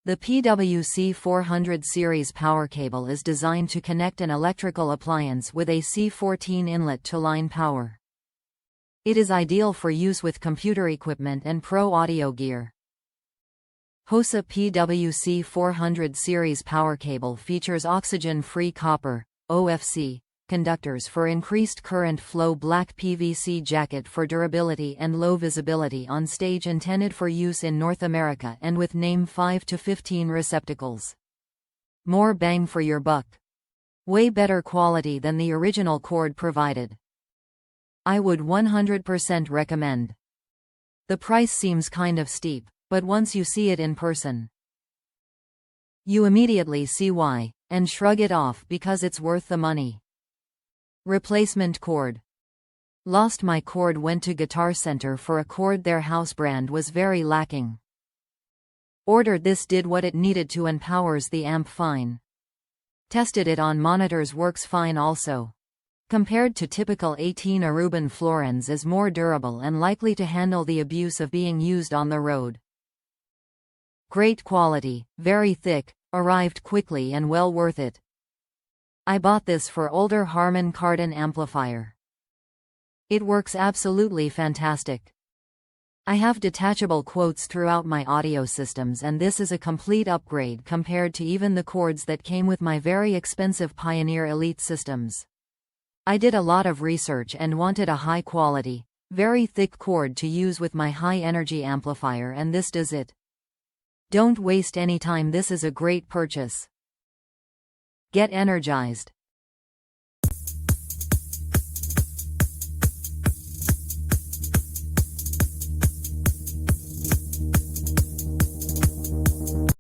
The PWC 400 series power cable is designed to connect an electrical appliance with a C14 inlet to line power. It is ideal for use with computer equipment and pro audio gear. Hosa PWC 400 series power cable features oxygen-free copper (OFC) conductors for increased current flow, black PVC jacket for durability, and low visibility on stage, intended for use in North America, and with NEMA 515P receptacles. More bang for your buck. Way better quality than the original cord provided. I would 100% recommend. The price seems kind of steep, but once you see it in person, you immediately see why, and shrug it off because it's worth the money. Replacement cord. Lost my cord, went to Guitar Center for a cord, their house brand was very lacking. Ordered this, did what it needed to, and powers the amp fine. Tested it on monitors, works fine also. Compared to typical 18 Aruban Florens, is more durable and likely to handle the abuse of being used on the road. Great quality, very thick, arrived quickly and well worth it. I bought this for older Harmon Kardon amplifier. It works absolutely fantastic. I have detachable quotes throughout my audio systems, and this is a complete upgrade compared to even the cords that came with my very expensive Pioneer Elite systems. I did a lot of research and wanted a high quality, very thick cord to use with my high energy amplifier, and this does it. Don't waste any time, this is a great purchase. Get energized.